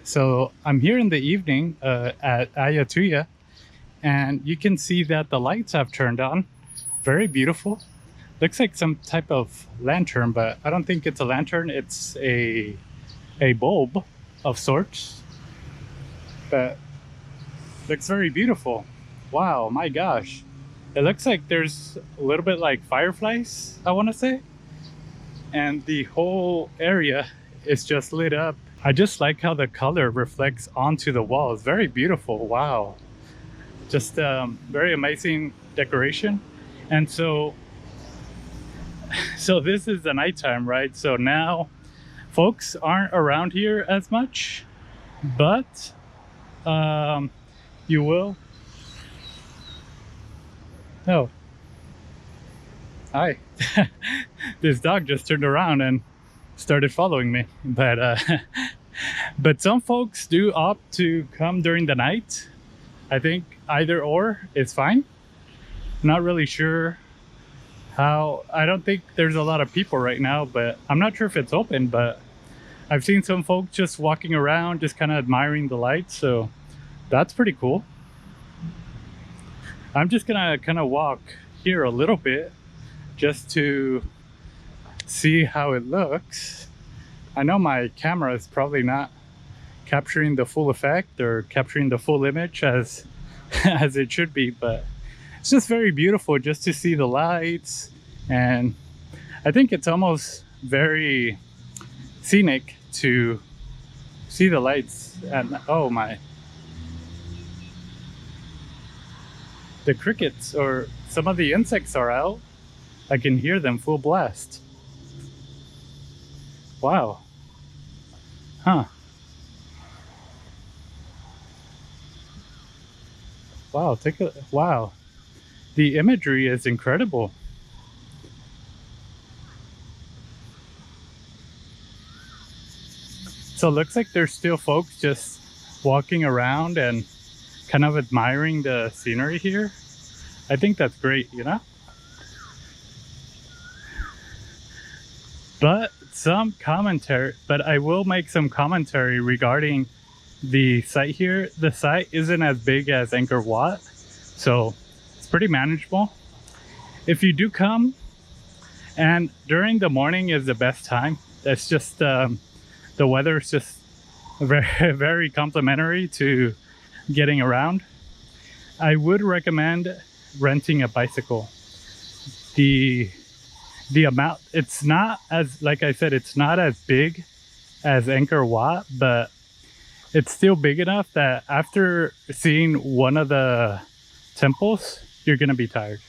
So I'm here in the evening at Ayutthaya, and you can see that the lights have turned on. Very beautiful. Looks like some type of lantern, but I don't think it's a lantern. It's a bulb of sorts, but looks very beautiful. Wow, my gosh. It looks like there's a little bit like fireflies, I want to say. And the whole area is just lit up. I just like how the color reflects onto the walls. Very beautiful. Wow. Just very amazing decoration. And so this is the nighttime, right? So now folks aren't around here as much, but you will. Oh, hi. This dog just turned around and started following me, but but some folks do opt to come during the night. I think either or is fine. Not really sure how. I don't think there's a lot of people right now, but I'm not sure if it's open. But I've seen some folks just walking around, just kind of admiring the lights, so that's pretty cool. I'm just gonna kind of walk here a little bit just to see how it looks. I know my camera is probably not capturing the full effect or capturing the full image as as it should be, but it's just very beautiful just to see the lights. And I think it's almost very scenic to see the lights. And oh my, the crickets or some of the insects are out. I can hear them full blast. Wow. Huh. Wow, take a wow. The imagery is incredible. So it looks like there's still folks just walking around and kind of admiring the scenery here. I think that's great, you know? But I will make some commentary regarding the site here. The site isn't as big as Angkor Wat, so it's pretty manageable. If you do come, and during the morning is the best time. That's just the weather is just very very complimentary to getting around. I would recommend renting a bicycle. The amount, it's not as, like I said, it's not as big as Angkor Wat, but it's still big enough that after seeing one of the temples, you're gonna be tired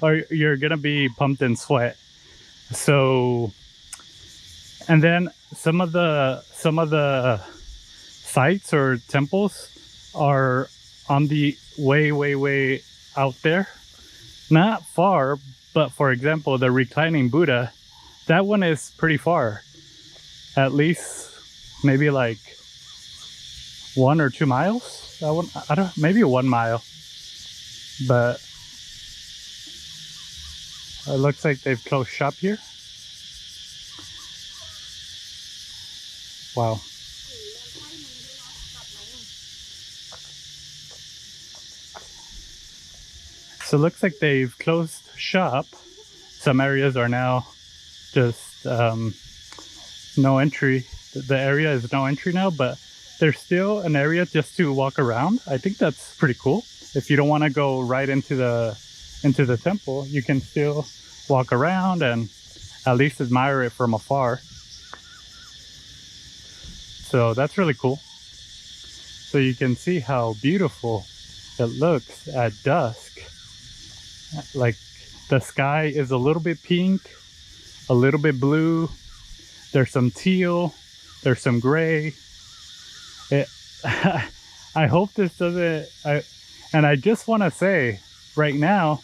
or you're gonna be pumped in sweat. So, and then some of the sites or temples are on the way out there, not far. But for example, the reclining Buddha, that one is pretty far, at least maybe like 1 or 2 miles. That one, I don't, maybe 1 mile, but it looks like they've closed shop here. Wow. So it looks like they've closed shop. Some areas are now just no entry. The area is no entry now, but there's still an area just to walk around. I think that's pretty cool. If you don't want to go right into the temple, you can still walk around and at least admire it from afar. So that's really cool. So you can see how beautiful it looks at dusk. Like the sky is a little bit pink, a little bit blue. There's some teal, there's some gray. I hope this doesn't. And I just want to say right now,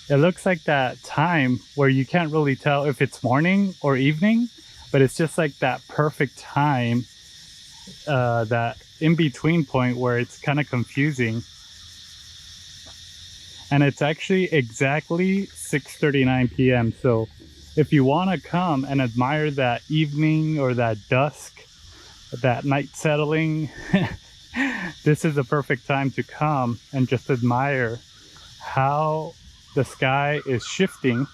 it looks like that time where you can't really tell if it's morning or evening, but it's just like that perfect time, that in between point where it's kind of confusing. And it's actually exactly 6:39 p.m. So if you want to come and admire that evening or that dusk, that night settling, this is the perfect time to come and just admire how the sky is shifting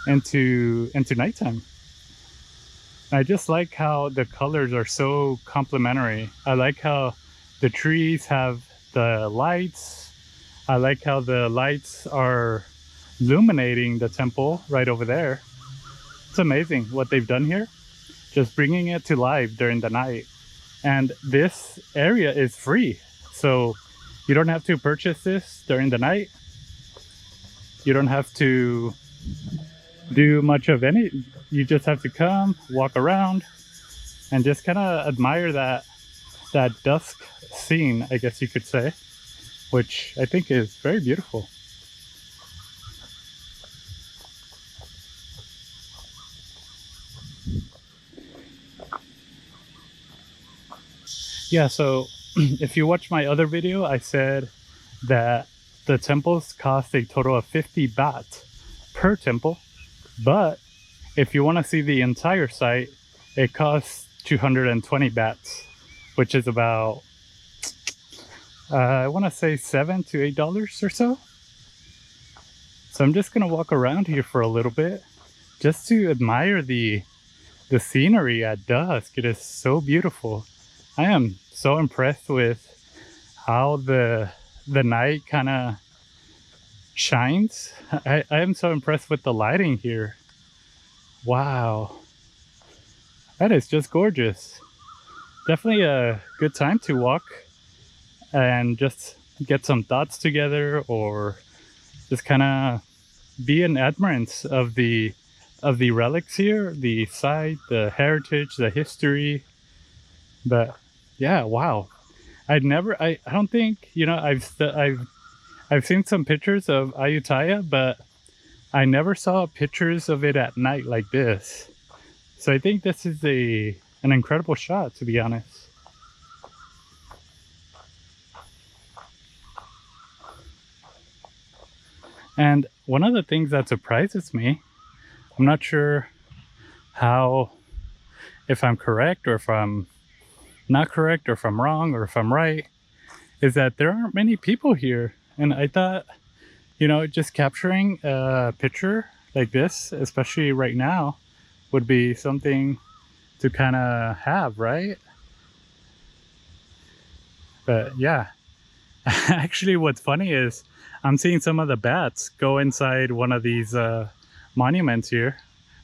into nighttime. I just like how the colors are so complementary. I like how the trees have the lights. I like how the lights are illuminating the temple right over there. It's amazing what they've done here, just bringing it to life during the night. And this area is free, so you don't have to purchase this during the night. You don't have to do much of any. You just have to come, walk around, and just kind of admire that dusk scene, I guess you could say, which I think is very beautiful. Yeah, so if you watch my other video, I said that the temples cost a total of 50 baht per temple, but if you want to see the entire site, it costs 220 bahts, which is about I want to say $7 to $8 or so. So I'm just gonna walk around here for a little bit just to admire the scenery at dusk. It is so beautiful. I am so impressed with how the night kind of shines. I am so impressed with the lighting here. Wow, that is just gorgeous. Definitely a good time to walk and just get some thoughts together, or just kind of be an admirant of the relics here, the site, the heritage, the history. But yeah, wow. I don't think, I've seen some pictures of Ayutthaya, but I never saw pictures of it at night like this. So I think this is an incredible shot, to be honest. And one of the things that surprises me, I'm not sure how, if I'm correct or if I'm not correct or if I'm wrong or if I'm right, is that there aren't many people here. And I thought, just capturing a picture like this, especially right now, would be something to kind of have, right? But yeah, actually what's funny is I'm seeing some of the bats go inside one of these monuments here.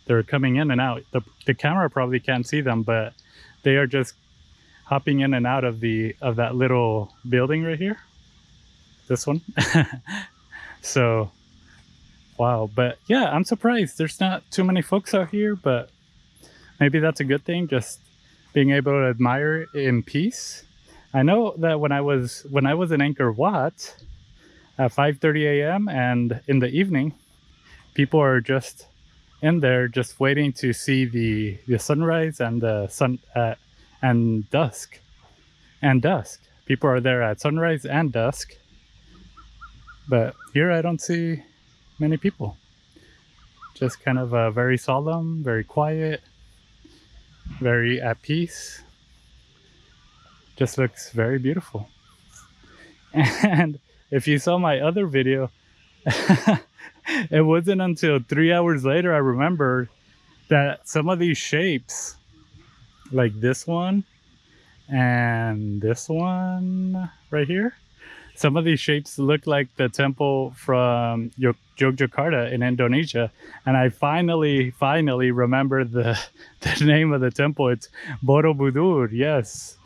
They're coming in and out. The camera probably can't see them, but they are just hopping in and out of that little building right here, this one. So wow. But yeah, I'm surprised there's not too many folks out here, but maybe that's a good thing, just being able to admire it in peace. I know that when I was in Angkor Wat at 5:30 a.m. and in the evening, people are just in there just waiting to see the sunrise and the sun and dusk. People are there at sunrise and dusk. But here I don't see many people. Just kind of very solemn, very quiet, very at peace. Just looks very beautiful. And if you saw my other video, it wasn't until 3 hours later I remembered that some of these shapes, like this one and this one right here, some of these shapes look like the temple from Yogyakarta in Indonesia. And I finally remembered the name of the temple. It's Borobudur. Yes.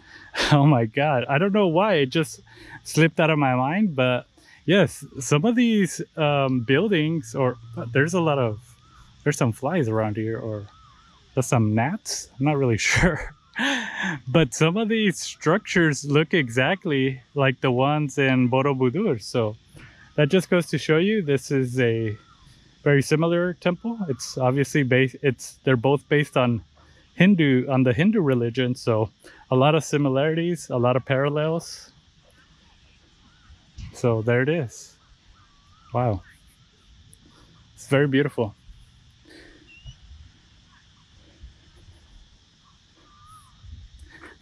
Oh my God. I don't know why. It just slipped out of my mind. But yes, some of these buildings, or there's some flies around here, or there's some gnats. I'm not really sure. But some of these structures look exactly like the ones in Borobudur. So that just goes to show you this is a very similar temple. It's obviously they're both based on the Hindu religion. So a lot of similarities, a lot of parallels. So there it is. Wow. It's very beautiful.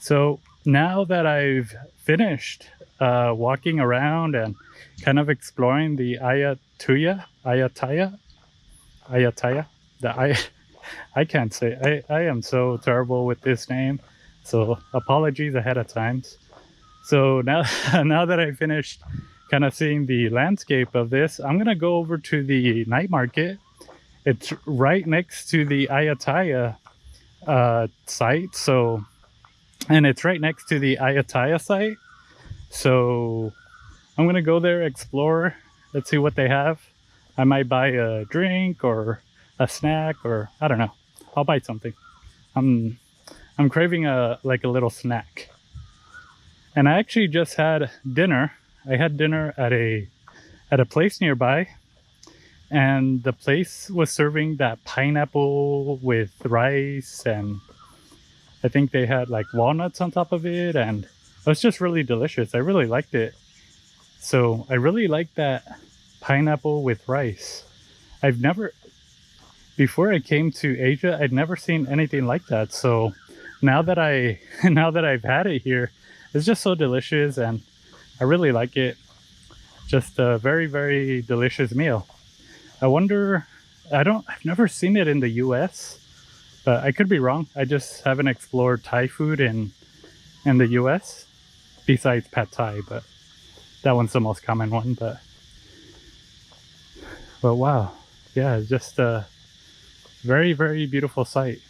So now that I've finished walking around and kind of exploring the Ayutthaya, I can't say. I am so terrible with this name, so apologies ahead of time. So now, now that I finished kind of seeing the landscape of this, I'm gonna go over to the night market. It's right next to the Ayutthaya site. So, and it's right next to the Ayutthaya site. So I'm gonna go there, explore. Let's see what they have. I might buy a drink or a snack, or I don't know. I'll buy something. I'm craving a little snack. And I actually just had dinner. I had dinner at a place nearby, and the place was serving that pineapple with rice, and I think they had like walnuts on top of it, and it was just really delicious. I really liked it. So I really like that pineapple with rice. I've never, before I came to Asia, I'd never seen anything like that. So now that now that I've had it here, it's just so delicious, and I really like it. Just a very, very delicious meal. I wonder, I've never seen it in the US, but I could be wrong. I just haven't explored Thai food in the US, besides pad Thai, but that one's the most common one. But wow, yeah, it's just a very, very beautiful sight.